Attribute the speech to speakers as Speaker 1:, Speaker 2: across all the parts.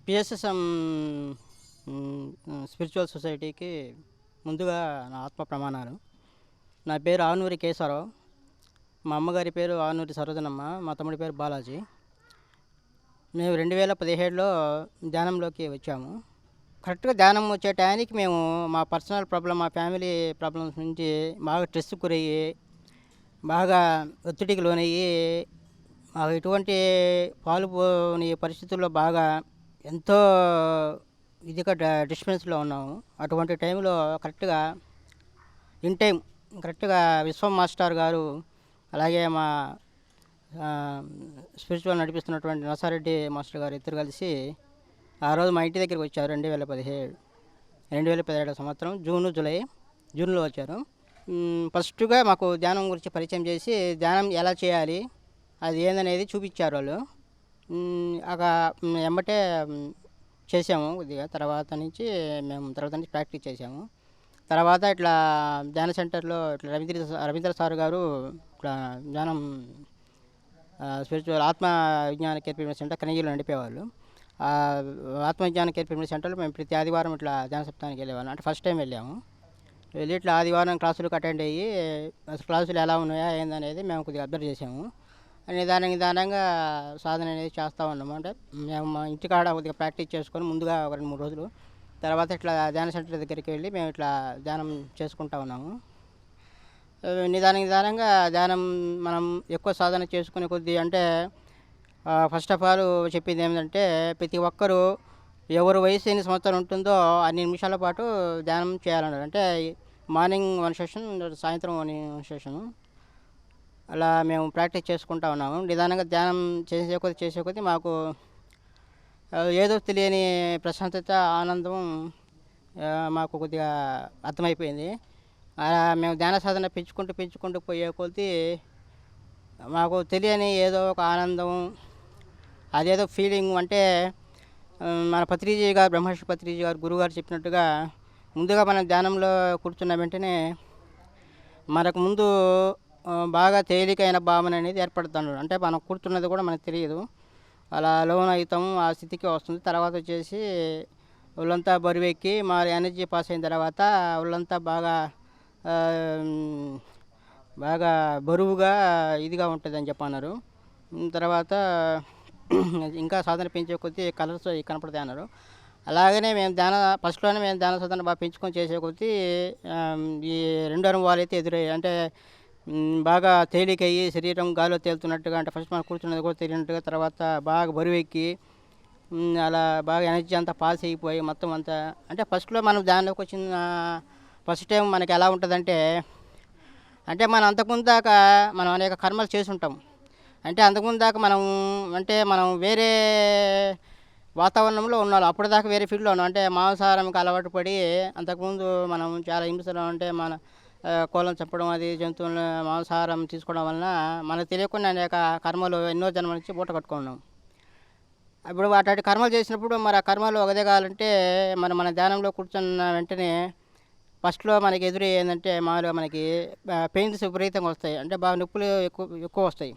Speaker 1: PSSM spiritual సొసైటీకి ముందుగా నా ఆత్మ ప్రమాణాలు. నా పేరు ఆనూరి కేశవరావు. మా అమ్మగారి పేరు ఆనూరి సరోజనమ్మ, మా తమ్ముడి పేరు బాలాజీ. మేము 2017లో ధ్యానంలోకి వచ్చాము. కరెక్ట్గా ధ్యానం వచ్చే టయానికి మేము మా పర్సనల్ ప్రాబ్లం, మా ఫ్యామిలీ ప్రాబ్లమ్స్ నుంచి బాగా స్ట్రెస్ గురయ్యి, బాగా ఒత్తిడికి లోనయ్యి, మాకు ఎటువంటి పాలుపోని పరిస్థితుల్లో బాగా ఎంతో ఇదిగా డిస్టర్బెన్స్లో ఉన్నాము. అటువంటి టైంలో కరెక్ట్గా ఇన్ టైం కరెక్ట్గా విశ్వం మాస్టర్ గారు, అలాగే మా స్పిరిచువల్ నడిపిస్తున్నటువంటి నసారెడ్డి మాస్టర్ గారు ఇద్దరు కలిసి ఆ రోజు మా ఇంటి దగ్గరికి వచ్చారు. 2017 సంవత్సరం జూన్లో వచ్చారు. ఫస్ట్గా మాకు ధ్యానం గురించి పరిచయం చేసి ధ్యానం ఎలా చేయాలి, అది ఏందనేది చూపించారు వాళ్ళు. ఎమ్మటే చేసాము కొద్దిగా. తర్వాత నుంచి ప్రాక్టీస్ చేసాము. తర్వాత ఇట్లా ధ్యాన సెంటర్లో ఇట్లా రవీంద్ర సార్ గారు ఇట్లా ధ్యానం స్పిరిచువల్ ఆత్మ విజ్ఞాన కేర్ పిరమిడ్ సెంటర్ కనిగిరిలో నడిపేవాళ్ళు. ఆత్మ విజ్ఞాన కేర్ పిరమిడ్ సెంటర్లో మేము ప్రతి ఆదివారం ఇట్లా ధ్యాన సప్తాహానికి వెళ్ళేవాళ్ళం. అంటే ఫస్ట్ టైం వెళ్ళాము. వెళ్ళి ఇట్లా ఆదివారం క్లాసులకు అటెండ్ అయ్యి క్లాసులు ఎలా ఉన్నాయా ఏందనేది మేము కొద్దిగా అబ్జర్వ్ చేసాము. నిదానంగా సాధన అనేది చేస్తూ ఉన్నాము. అంటే మేము మా ఇంటికాడ కొద్దిగా ప్రాక్టీస్ చేసుకొని ముందుగా ఒక 2-3 రోజులు, తర్వాత ఇట్లా ధ్యాన సెంటర్ దగ్గరికి వెళ్ళి మేము ఇట్లా ధ్యానం చేసుకుంటా ఉన్నాము. నిదానంగా ధ్యానం మనం ఎక్కువ సాధన చేసుకునే కొద్దీ, అంటే ఫస్ట్ ఆఫ్ ఆల్ చెప్పింది ఏమిటంటే, ప్రతి ఒక్కరూ ఎవరు వయసు ఎన్ని సంవత్సరాలు ఉంటుందో అన్ని నిమిషాల పాటు ధ్యానం చేయాలన్నారు. అంటే మార్నింగ్ 1 సెషన్, సాయంత్రం 1 సెషను, అలా మేము ప్రాక్టీస్ చేసుకుంటా ఉన్నాము. నిదానంగా ధ్యానం చేసే కొద్దీ మాకు ఏదో తెలియని ప్రశాంతత, ఆనందం మాకు కొద్దిగా అర్థమైపోయింది. అలా మేము ధ్యాన సాధన పెంచుకుంటూ పోయే కొద్దీ మాకు తెలియని ఏదో ఒక ఆనందం, అదేదో ఫీలింగ్. అంటే మన బ్రహ్మర్షి పత్రిజీ గారు గురువుగారు చెప్పినట్టుగా, ముందుగా మనం ధ్యానంలో కూర్చున్న వెంటనే మనకు ముందు బాగా తేలికైన భావన అనేది ఏర్పడుతున్నాడు. అంటే మనం కూర్చున్నది కూడా మనకు తెలియదు. అలా లోన్ అవుతాము, ఆ స్థితికి వస్తుంది. తర్వాత వచ్చేసి ఒళ్ళంతా బరువెక్కి మా ఎనర్జీ పాస్ అయిన తర్వాత ఒళ్ళంతా బాగా బరువుగా ఇదిగా ఉంటుందని చెప్పన్నారు. తర్వాత ఇంకా సాధన పెంచే కొద్దీ కలర్స్ కనపడతాయి అన్నారు. అలాగనే మేము ఫస్ట్లోనే మేము ధ్యాన సాధన బాగా పెంచుకొని చేసే కొద్దీ ఈ 2 అనుభవాలు అయితే ఎదురయ్యాయి. అంటే బాగా తేలికయ్యి, శరీరం గాలిలో తేలుతున్నట్టుగా, అంటే ఫస్ట్ మనం కూర్చున్నది కూడా తెలియనట్టుగా, తర్వాత బాగా బరువెక్కి అలా బాగా ఎనర్జీ అంతా పాస్ అయిపోయి మొత్తం అంతా. అంటే ఫస్ట్లో మనం ధ్యానంలోకి వచ్చిన ఫస్ట్ టైం మనకి ఎలా ఉంటుందంటే, అంటే మనం అంతకుముందు దాకా మనం అనేక కర్మలు చేసి ఉంటాం. అంటే అంతకుముందు దాకా మనం వేరే వాతావరణంలో ఉన్నాం. అప్పటిదాకా వేరే ఫీల్డ్లో ఉన్నాం. అంటే మాంసాహారంకి అలవాటు పడి అంతకుముందు మనం చాలా హింసలో, అంటే మన కోళ్ళను చంపడం, అది జంతువులను మాంసాహారం తీసుకోవడం వలన మనకు తెలియకుండా అనేక కర్మలు ఎన్నో జన్మల నుంచి మూట కట్టుకున్నాం. ఇప్పుడు అట్లాంటి కర్మలు చేసినప్పుడు మరి ఆ కర్మలు వగదగాలంటే మన ధ్యానంలో కూర్చున్న వెంటనే ఫస్ట్లో మనకి ఎదురయ్యేది ఏంటంటే, మామూలుగా మనకి పెయిన్స్ విపరీతంగా వస్తాయి. అంటే బాగా నొప్పులు ఎక్కువ వస్తాయి.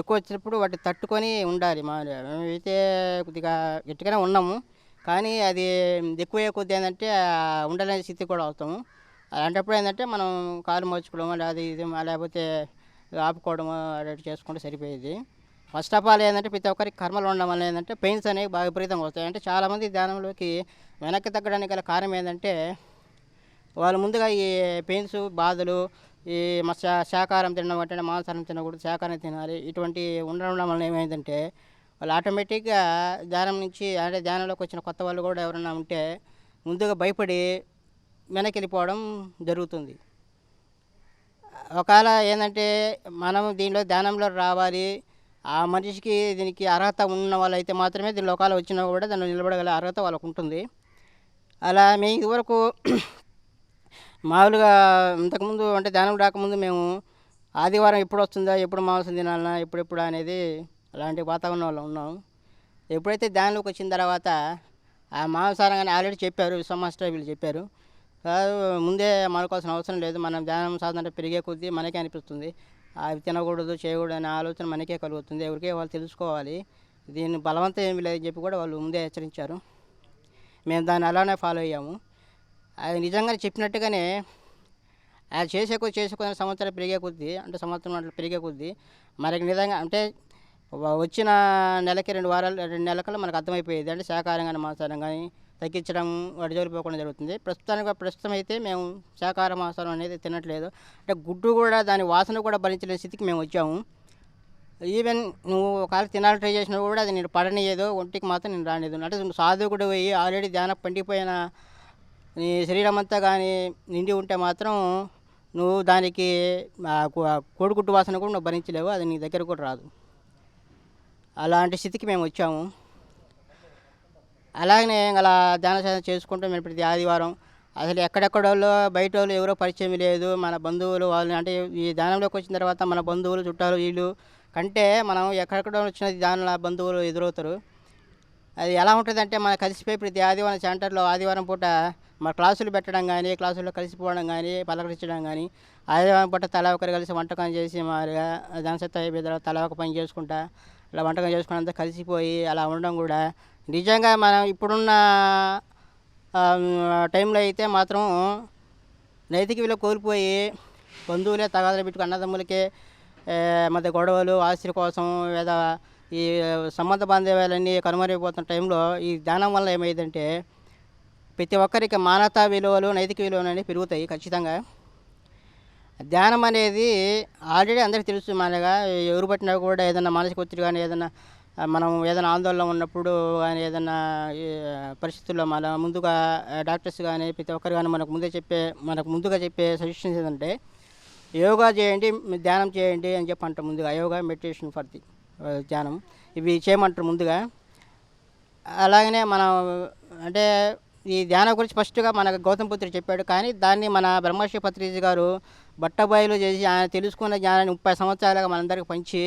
Speaker 1: ఎక్కువ వచ్చినప్పుడు వాటిని తట్టుకొని ఉండాలి. మామూలుగా అయితే కొద్దిగా గట్టిగానే ఉన్నాము, కానీ అది ఎక్కువ కొద్ది ఏంటంటే ఉండలేని స్థితి కూడా అవుతాము. అలాంటప్పుడు ఏంటంటే మనం కాలు మోచుకోవడము, అది ఇది, లేకపోతే ఆపుకోవడము అటు చేసుకుంటే సరిపోయేది. ఫస్ట్ ఆఫ్ ఆల్ ఏంటంటే, ప్రతి ఒక్కరికి కర్మలు ఉండడం వల్ల ఏంటంటే పెయిన్స్ అనేవి బాగా విపరీతంగా వస్తాయి. అంటే చాలామంది ధ్యానంలోకి వెనక్కి తగ్గడానికి గల కారణం ఏంటంటే, వాళ్ళు ముందుగా ఈ పెయిన్స్, బాధలు, ఈ శాకాహారం తినడం అంటే మాంసాహారం తినకూడదు, శాకాహారం తినాలి, ఇటువంటి ఉండడం వల్ల ఏమైందంటే వాళ్ళు ఆటోమేటిక్గా ధ్యానం నుంచి, అంటే ధ్యానంలోకి వచ్చిన కొత్త వాళ్ళు కూడా ఎవరైనా ఉంటే ముందుగా భయపడి వెనక్కి వెళ్ళిపోవడం జరుగుతుంది. ఒకవేళ ఏంటంటే మనం దీనిలో ధ్యానంలో రావాలి, ఆ మనిషికి దీనికి అర్హత ఉన్న వాళ్ళైతే మాత్రమే దీని లోకాలు వచ్చినా కూడా దాన్ని నిలబడగల అర్హత వాళ్ళకు ఉంటుంది. అలా మేము ఇదివరకు మామూలుగా ఇంతకుముందు, అంటే ధ్యానం రాకముందు మేము ఆదివారం ఎప్పుడు వస్తుందా, ఎప్పుడు మాంసం తినాలన్నా, ఎప్పుడెప్పుడు అనేది అలాంటి వాతావరణంలో ఉన్నాం. ఎప్పుడైతే ధ్యానంలోకి వచ్చిన తర్వాత ఆ మాంసాహారం కానీ ఆల్రెడీ చెప్పారు, విశ్వమాస్టర్ వీళ్ళు చెప్పారు, కాదు ముందే మనకోవాల్సిన అవసరం లేదు, మనం ధ్యానం సాధన పెరిగే కొద్దీ మనకే అనిపిస్తుంది అవి తినకూడదు, చేయకూడదు అనే ఆలోచన మనకే కలుగుతుంది. ఎవరికే వాళ్ళు తెలుసుకోవాలి. దీన్ని బలవంతం ఏమీ లేదని చెప్పి కూడా వాళ్ళు ముందే హెచ్చరించారు. మేము దాన్ని అలానే ఫాలో అయ్యాము. అది నిజంగానే చెప్పినట్టుగానే అది చేసుకునే సంవత్సరాలు పెరిగే కొద్దీ, అంటే సంవత్సరం అట్లా పెరిగే కొద్దీ మనకి నిజంగా అంటే వచ్చిన నెలకి 2 నెలలకల్లా మనకు అర్థమైపోయేది. అంటే శాకాహారం కానీ మాంసాహారం కానీ తగ్గించడం వాటి జోలికి పోకుండా జరుగుతుంది. ప్రస్తుతం అయితే మేము శాకాహార మాంసాహారం అనేది తినట్లేదు. అంటే గుడ్డు కూడా దాని వాసన కూడా భరించలేని స్థితికి మేము వచ్చాము. ఈవెన్ నువ్వు ఒకవేళ తినాలి ట్రై చేసినా కూడా అది నేను పడనియేదో, ఒంటికి మాత్రం నేను రానిదు. అంటే నువ్వు సాధకుడు పోయి ఆల్రెడీ ధ్యానం పండిపోయిన నీ శరీరం అంతా కానీ నిండి ఉంటే మాత్రం నువ్వు దానికి కోడిగుడ్డు వాసన కూడా నువ్వు భరించలేవు, అది నీ దగ్గర కూడా రాదు. అలాంటి స్థితికి మేము వచ్చాము. అలాగనే అలా ధ్యాన సాధన చేసుకుంటూ మేము ప్రతి ఆదివారం అసలు ఎక్కడెక్కడోళ్ళు బయట వాళ్ళు ఎవరో పరిచయం లేదు. మన బంధువులు వాళ్ళు అంటే ఈ ధ్యానంలోకి వచ్చిన తర్వాత మన బంధువులు చుట్టాలు వీళ్ళు కంటే మనం ఎక్కడెక్కడో వచ్చిన ధ్యానంలో బంధువులు ఎదురవుతారు. అది ఎలా ఉంటుందంటే మన కలిసిపోయి ప్రతి ఆదివారం సెంటర్లో ఆదివారం పూట మన క్లాసులు పెట్టడం కానీ, క్లాసుల్లో కలిసిపోవడం కానీ, పలకరించడం కానీ, ఆదివారం పూట తలా ఒకరు కలిసి వంటకం చేసి మాదిరిగా దానిసత్తా అయిపోయిన తర్వాత తలా ఒక పని చేసుకుంటా ఇలా వంటకం చేసుకుని అంతా కలిసిపోయి అలా ఉండడం కూడా నిజంగా మనం ఇప్పుడున్న టైంలో అయితే మాత్రం నైతిక విలువ కోల్పోయి బంధువులే తగాదాలు పెట్టుకుని అన్నదమ్ములకే మధ్య గొడవలు ఆస్తి కోసం లేదా ఈ సంబంధ బాంధవ్యాలన్నీ కనుమరైపోతున్న టైంలో ఈ ధ్యానం వల్ల ఏమైందంటే ప్రతి ఒక్కరికి మానవతా విలువలు, నైతిక విలువలు అనేవి పెరుగుతాయి ఖచ్చితంగా. ధ్యానం అనేది ఆల్రెడీ అందరికీ తెలుసు. మనగా ఎవరు పట్టినా కూడా ఏదైనా మానసిక ఒత్తిడి కానీ, మనం ఏదైనా ఆందోళన ఉన్నప్పుడు కానీ, ఏదైనా పరిస్థితుల్లో మన ముందుగా డాక్టర్స్ కానీ ప్రతి ఒక్కరు కానీ మనకు ముందుగా చెప్పే సజెషన్స్ ఏంటంటే యోగా చేయండి, ధ్యానం చేయండి అని చెప్పి అంటారు. ముందుగా యోగా, మెడిటేషన్ ఫర్ ది ధ్యానం ఇవి చేయమంటారు ముందుగా. అలాగనే మనం అంటే ఈ ధ్యానం గురించి ఫస్ట్గా మనకు గౌతమ బుద్ధుడు చెప్పాడు. కానీ దాన్ని మన బ్రహ్మర్షి పత్రిజీ గారు బట్టబయలు చేసి ఆయన తెలుసుకున్న జ్ఞానాన్ని 30 సంవత్సరాలుగా మనందరికీ పంచి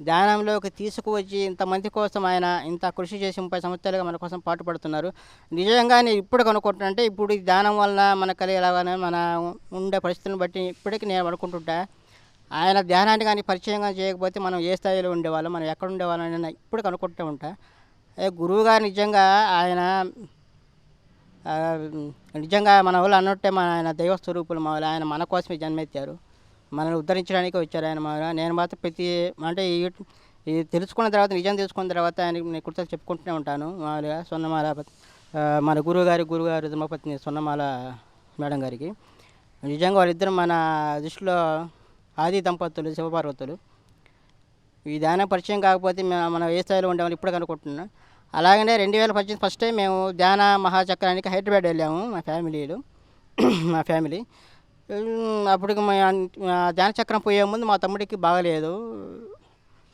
Speaker 1: ధ్యానంలోకి తీసుకువచ్చి ఇంతమంది కోసం ఆయన ఇంత కృషి చేసి 30 సంవత్సరాలుగా మన కోసం పాటుపడుతున్నారు. నిజంగా నేను ఇప్పుడు కనుక్కుంటున్నానంటే ఇప్పుడు ఈ ధ్యానం వల్ల మనకు కలిగేలాగానే మన ఉండే పరిస్థితులను బట్టి ఇప్పటికీ నేను అనుకుంటుంటా ఆయన ధ్యానాన్ని కానీ పరిచయం కానీ చేయకపోతే మనం ఏ స్థాయిలో ఉండేవాళ్ళం, మనం ఎక్కడ ఉండేవాళ్ళం అని ఇప్పుడు కనుక్కుంటూ ఉంటా. గురువుగారు నిజంగా ఆయన నిజంగా మన వాళ్ళు అన్నట్టే ఆయన దైవస్వరూపులు మామూలు. ఆయన మన కోసమే జన్మెత్తారు, మనల్ని ఉద్ధరించడానికి వచ్చారు ఆయన మామూలుగా. నేను మాత్రం అంటే ఈ తెలుసుకున్న తర్వాత, నిజం తెలుసుకున్న తర్వాత ఆయన కృతజ్ఞతలు చెప్పుకుంటూనే ఉంటాను మామూలుగా. సొన్నమాల మన గురువుగారు ధర్మపత్ని సొన్నమాల మేడం గారికి నిజంగా వాళ్ళిద్దరు మన దృష్టిలో ఆది దంపతులు, శివపార్వతులు. ఈ ధ్యానం పరిచయం కాకపోతే మనం ఏ స్థాయిలో ఉండేవాళ్ళు ఇప్పుడు కనుక్కుంటున్నాం. అలాగనే 2018 ఫస్ట్ టైం మేము ధ్యాన మహాచక్రానికి హైదరాబాద్ వెళ్ళాము మా ఫ్యామిలీ. అప్పటికి ధ్యాన చక్రం పోయే ముందు మా తమ్ముడికి బాగలేదు,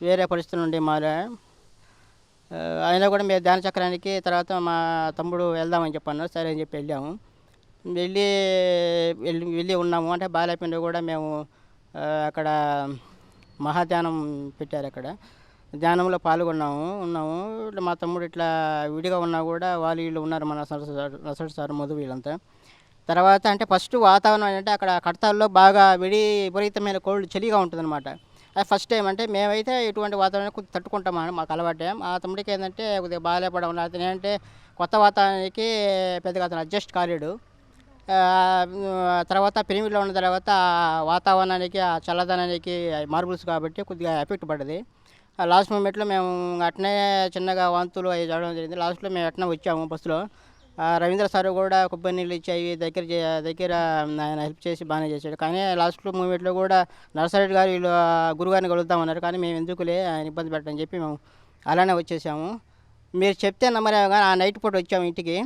Speaker 1: వేరే పరిస్థితులు ఉండే అయినా కూడా మేము ధ్యాన చక్రానికి తర్వాత మా తమ్ముడు వెళ్దామని చెప్పాను. సరే అని చెప్పి వెళ్ళి ఉన్నాము. అంటే బాగాలేకపోయినా కూడా మేము అక్కడ మహాధ్యానం పెట్టారు, అక్కడ ధ్యానంలో పాల్గొన్నాము. ఇట్లా మా తమ్ముడు ఇట్లా విడిగా ఉన్నా కూడా వీళ్ళు ఉన్నారు, మన నసడు సార్ మధు వీళ్ళంతా. తర్వాత అంటే ఫస్ట్ వాతావరణం ఏంటంటే అక్కడ కడతాల్లో బాగా విపరీతమైన కోల్డ్ చలిగా ఉంటుందన్నమాట. అది ఫస్ట్ టైం. అంటే మేమైతే ఇటువంటి వాతావరణాన్ని కొద్దిగా తట్టుకుంటామని మాకు అలవాటే. ఆ తమ్ముడికి ఏంటంటే కొద్దిగా బాగాలేపడం అతను ఏంటంటే కొత్త వాతావరణానికి పెద్దగా అతను అడ్జస్ట్ కాలేడు. తర్వాత పిరమిడ్లో ఉన్న తర్వాత వాతావరణానికి, ఆ చల్లదనానికి మార్బుల్స్ కాబట్టి కొద్దిగా ఎఫెక్ట్ పడ్డది. లాస్ట్ మూమెంట్లో మేము అట్నే చిన్నగా వాంతులు అవి జరగడం జరిగింది. లాస్ట్లో మేము అట్నే వచ్చాము బస్సులో. రవీంద్ర సార్ కూడా కొబ్బరి నీళ్ళు ఇచ్చాయి దగ్గర ఆయన హెల్ప్ చేసి బాగానే చేశాడు. కానీ లాస్ట్లో మూమెంట్లో కూడా నరసరెడ్డి గారు వీళ్ళు గురుగారిని కలుద్దామన్నారు. కానీ మేము ఎందుకులే ఆయన ఇబ్బంది పెట్టని చెప్పి మేము అలానే వచ్చేసాము. మీరు చెప్తే నమ్మరేమో కానీ ఆ నైట్ పూట వచ్చాము ఇంటికి.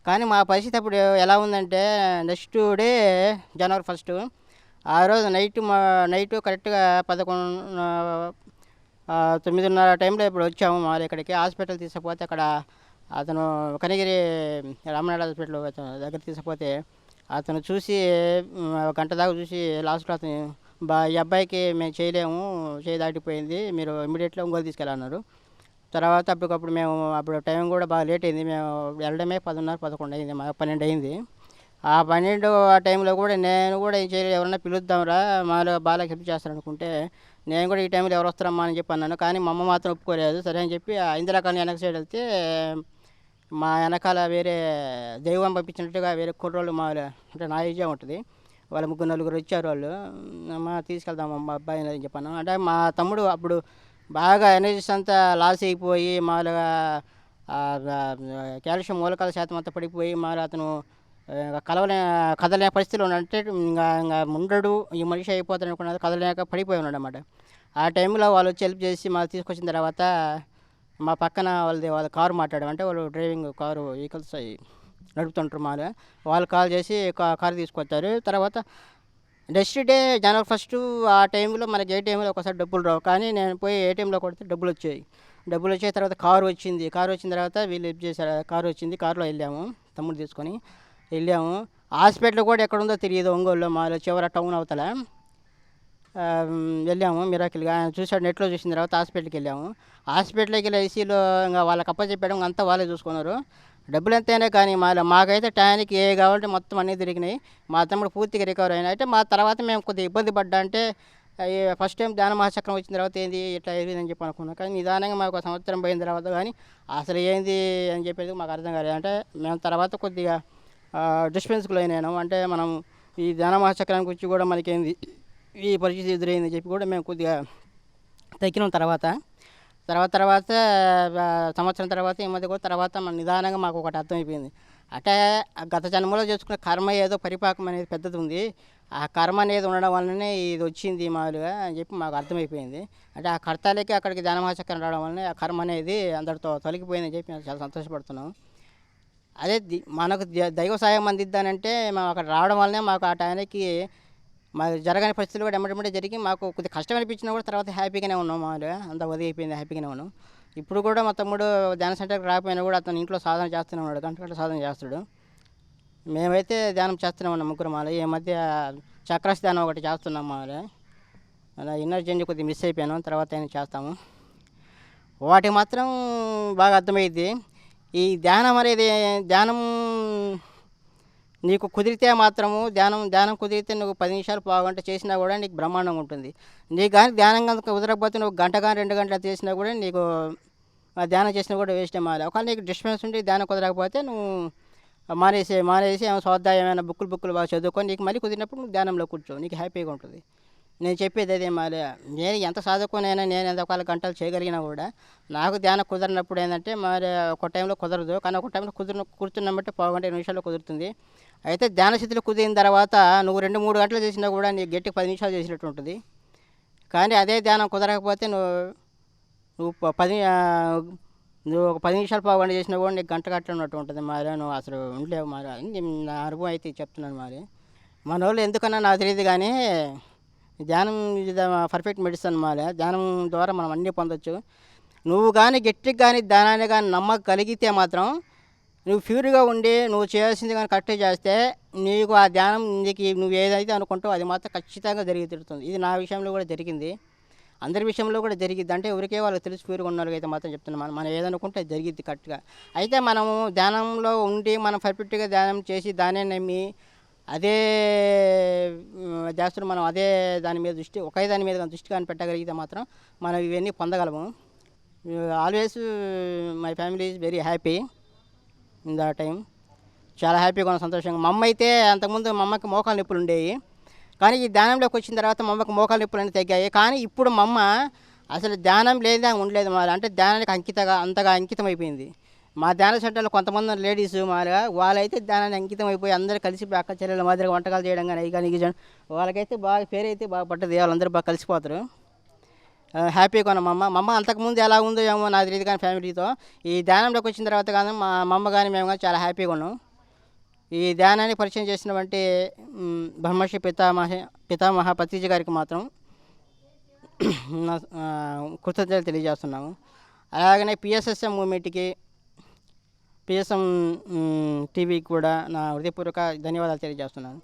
Speaker 1: కానీ మా పరిస్థితి అప్పుడు ఎలా ఉందంటే నెక్స్ట్ డే జనవరి 1 ఆ రోజు నైట్ కరెక్ట్గా 9:30 టైంలో ఇప్పుడు వచ్చాము. మామూలు ఇక్కడికి హాస్పిటల్ తీసుకుపోతే అక్కడ అతను కనిగిరి రామనాయుడు హాస్పిటల్ దగ్గర తీసుకుపోతే అతను చూసి గంట దాకా చూసి లాస్ట్లో అతను ఈ అబ్బాయికి మేము చేయలేము, చేయి దాటిపోయింది, మీరు ఇమ్మీడియట్గా ఒంగోలు తీసుకెళ్ళన్నారు. తర్వాత అప్పుడు టైం కూడా బాగా లేట్ అయింది. మేము వెళ్ళడమే 10:30, 11 అయింది, 12 అయింది. ఆ 12 టైంలో కూడా నేను కూడా ఏం చేయలేదు, ఎవరన్నా పిలుద్దాంరా మాలో బాగా హెల్ప్ చేస్తారనుకుంటే నేను కూడా ఈ టైంలో ఎవరు వస్తారమ్మా అని చెప్పి అన్నాను. కానీ మా అమ్మ మాత్రం ఒప్పుకోలేదు. సరే అని చెప్పి ఆ ఇందిరా కాలనీ వెనక సైడ్ వెళ్తే మా వెనకాల వేరే దైవం పంపించినట్టుగా వేరే కుర్రోళ్ళు మా అంటే నా ఏజే ఉంటుంది, వాళ్ళ ముగ్గురు నలుగురు వచ్చారు. వాళ్ళు అమ్మ తీసుకెళ్దాం మా అబ్బాయిని అని చెప్పాను. అంటే మా తమ్ముడు అప్పుడు బాగా ఎనర్జీస్ అంతా లాస్ అయిపోయి మామూలుగా కాల్షియం మూలకాల శాతం అంతా పడిపోయి మరి అతను కదలే పరిస్థితిలో ఉన్నాడు. అంటే ఇంకా ఉండడు ఈ మనిషి అయిపోతాడు అనుకున్నది, కదలలేక పడిపోయి ఉన్నాడు అన్నమాట. ఆ టైంలో వాళ్ళు వచ్చి హెల్ప్ చేసి మాకు తీసుకొచ్చిన తర్వాత మా పక్కన వాళ్ళ కారు మాట్లాడాం. అంటే వాళ్ళు డ్రైవింగ్ కారు వెహికల్స్ అవి నడుపుతుంటారు మాలో. వాళ్ళు కాల్ చేసి కారు తీసుకొచ్చారు. తర్వాత నెక్స్ట్ డే జనవరి 1 ఆ టైంలో మనకి ఏటీఎంలో ఒకసారి డబ్బులు రావు, కానీ నేను పోయి ఏటీఎంలో కొడితే డబ్బులు వచ్చాయి. డబ్బులు వచ్చే తర్వాత కారు వచ్చింది. కారు వచ్చిన తర్వాత వీళ్ళు హెల్ప్ చేశారు. కారు వచ్చింది, కారులో వెళ్ళాము, తమ్ముడు తీసుకొని వెళ్ళాము. హాస్పిటల్ కూడా ఎక్కడుందో తెలియదు, ఒంగోలులో మాలో చివర టౌన్ అవతల వెళ్ళాము. మిరాకిల్గా ఆయన చూసాడు, నెట్లో చూసిన తర్వాత హాస్పిటల్కి వెళ్ళాము. హాస్పిటల్కి వెళ్ళి ఐసీలో ఇంకా వాళ్ళకి అప్పచెప్పాడు, అంతా వాళ్ళే చూసుకున్నారు. డబ్బులు ఎంతైనా కానీ మాకైతే టయానికి ఏ కావాలంటే మొత్తం అన్నీ తిరిగినాయి. మా తమ్ముడు పూర్తిగా రికవర్ అయినా. అయితే మా తర్వాత మేము కొద్దిగా ఇబ్బంది పడ్డా, అంటే ఫస్ట్ టైం ధ్యాన మహాచక్రం వచ్చిన తర్వాత ఏంది ఇట్లా అయిపోయిందని చెప్పి అనుకున్నాం. కానీ నిదానంగా మాకు 1 సంవత్సరం పోయిన తర్వాత కానీ అసలు ఏంది అని చెప్పేది మాకు అర్థం కాలేదు. అంటే మేము తర్వాత కొద్దిగా డిస్పెన్స్కి అయినాను. అంటే మనం ఈ ధ్యాన మహాచక్రానికి వచ్చి కూడా మనకేంది ఈ పరిస్థితి ఎదురైందని చెప్పి కూడా మేము కొద్దిగా తగ్గినాం. తర్వాత సంవత్సరం తర్వాత ఈ మధ్య కూడా తర్వాత మన నిదానంగా మాకు ఒకటి అర్థమైపోయింది. అంటే గత జన్మలో చేసుకున్న కర్మ ఏదో పరిపాకం అనేది పెద్దది ఉంది, ఆ కర్మ అనేది ఉండడం వల్లనే ఇది వచ్చింది మామూలుగా అని చెప్పి మాకు అర్థమైపోయింది. అంటే ఆ కర్తాలకి అక్కడికి ధ్యానమహాచక్రం రావడం వల్లనే ఆ కర్మ అనేది అందరితో తొలగిపోయిందని చెప్పి మేము చాలా సంతోషపడుతున్నాం. అదే మనకు దైవ సాయం అందిద్దానంటే మేము అక్కడ రావడం వల్లనే మాకు ఆ టైంకి మాకు జరగని పరిస్థితులు కూడా ఎమ్మటెమ్మటే జరిగి మాకు కొద్దిగా కష్టం అనిపించినా కూడా తర్వాత హ్యాపీగానే ఉన్నాం. మామూలుగా అంతా వదిలిపోయింది, హ్యాపీగానే ఉన్నాం. ఇప్పుడు కూడా మా తమ్ముడు ధ్యాన సెంటర్కి రాకపోయినా కూడా అతను ఇంట్లో సాధన చేస్తూనే ఉన్నాడు, గంట సాధన చేస్తాడు. మేమైతే ధ్యానం చేస్తూనే ఉన్నాం ముగ్గురు. మాలో ఈ మధ్య చక్రస్ ధ్యానం ఒకటి చేస్తున్నాం. మాలో అలా ఇన్నర్ జర్నీ కొద్దిగా మిస్ అయిపోయాను, తర్వాత అయినా చేస్తాము. వాటికి మాత్రం బాగా అర్థమైద్ది. ఈ ధ్యానం అనేది ధ్యానం నీకు కుదిరితే మాత్రము ధ్యానం కుదిరితే నువ్వు 10 నిమిషాలు పావుగంట చేసినా కూడా నీకు బ్రహ్మాండంగా ఉంటుంది. నీకు కానీ ధ్యానం కనుక కుదరకపోతే నువ్వు గంట కానీ 2 గంటలు చేసినా కూడా నీకు ధ్యానం చేసినా కూడా వేస్టే మాలి. ఒకవేళ నీకు డిస్టర్బెన్స్ ఉండి ధ్యానం కుదరకపోతే నువ్వు మానేసి ఏమైనా స్వాధ్యాయం ఏమైనా బుక్కులు బాగా చదువుకొని నీకు మళ్ళీ కుదిరినప్పుడు నువ్వు ధ్యానంలో కూర్చో, నీకు హ్యాపీగా ఉంటుంది. నేను చెప్పేది అదే మాలి. నేను ఎంత చదువుకునైనా నేను ఎంత ఒకవేళ గంటలు చేయగలిగినా కూడా నాకు ధ్యానం కుదరినప్పుడు ఏంటంటే మరి ఒక టైంలో కుదరదు, కానీ ఒక టైంలో కూర్చున్నాం బట్టి పావుగంట 20 నిమిషాల్లో కుదురుతుంది. అయితే ధ్యాన స్థితిలో కుదిరిన తర్వాత నువ్వు 2-3 గంటలు చేసినా కూడా నీకు గట్టికి 10 నిమిషాలు చేసినట్టు ఉంటుంది. కానీ అదే ధ్యానం కుదరకపోతే నువ్వు ఒక 10 నిమిషాలు పావుగంట చేసినా కూడా నీకు గంట ఉన్నట్టు ఉంటుంది. మరి నువ్వు అసలు ఉండలేవు. మరి నా అనుభవం అయితే చెప్తున్నాను. మరి మన వాళ్ళు ఎందుకన్నా నాకు తెలియదు, కానీ ధ్యానం పర్ఫెక్ట్ మెడిసిన్. మరి ధ్యానం ద్వారా మనం అన్నీ పొందొచ్చు. నువ్వు కానీ గట్టిగా కానీ ధ్యానాన్ని కానీ నమ్మగలిగితే మాత్రం నువ్వు ప్యూర్గా ఉండి నువ్వు చేయాల్సింది కానీ కరెక్ట్గా చేస్తే నీకు ఆ ధ్యానం నీకు నువ్వు ఏదైతే అనుకుంటావో అది మాత్రం ఖచ్చితంగా జరిగి తిరుగుతుంది. ఇది నా విషయంలో కూడా జరిగింది, అందరి విషయంలో కూడా జరిగిద్ది. అంటే ఎవరికే వాళ్ళకి తెలిసి ప్యూర్గా ఉన్న వాళ్ళకి అయితే మాత్రం చెప్తున్నాను, మనం ఏదనుకుంటే జరిగిద్ది కరెక్ట్గా. అయితే మనము ధ్యానంలో ఉండి మనం పర్ఫెక్ట్గా ధ్యానం చేసి దానే నమ్మి అదే చేస్తున్న మనం అదే దాని మీద ఒకే దాని మీద దృష్టి కానీ పెట్టగలిగితే మాత్రం మనం ఇవన్నీ పొందగలము. Always my family is very happy in the time. చాలా హ్యాపీగా ఉన్న, సంతోషంగా. మా అమ్మ అయితే అంతకుముందు మా అమ్మకి మోకాలు నొప్పులు ఉండేవి, కానీ ఈ ధ్యానంలోకి వచ్చిన తర్వాత మా అమ్మకి మోకాలు నొప్పులు అనేవి తగ్గాయి. కానీ ఇప్పుడు మా అమ్మ అసలు ధ్యానం లేదా ఉండలేదు. మరి అంటే ధ్యానానికి అంతగా అంకితం అయిపోయింది. మా ధ్యాన సెంటర్లో కొంతమంది లేడీస్ మాదిరిగా వాళ్ళైతే ధ్యానాన్ని అంకితం అయిపోయి అందరూ కలిసి అక్క చెల్లెల మాదిరిగా వంటకాలు చేయడం కానీ అవి కానీ వాళ్ళకైతే బాగా పేరైతే బాగా పట్టదు, వాళ్ళందరూ బాగా కలిసిపోతారు. హ్యాపీగా ఉన్న మా అమ్మ అంతకుముందు ఎలా ఉందో ఏమో నాకు తెలియదు, కానీ ఫ్యామిలీతో ఈ ధ్యానంలోకి వచ్చిన తర్వాత కానీ మా అమ్మ కానీ మేము కానీ చాలా హ్యాపీగా ఉన్నాం. ఈ ధ్యానాన్ని పరిచయం చేసినటువంటి బ్రహ్మర్షి పితామహ పత్రిజీ గారికి మాత్రం కృతజ్ఞతలు తెలియజేస్తున్నాము. అలాగనే పిఎస్ఎస్ఎం మూమెంట్కి, పిఎస్ఎం టీవీకి కూడా నా హృదయపూర్వక ధన్యవాదాలు తెలియజేస్తున్నాను.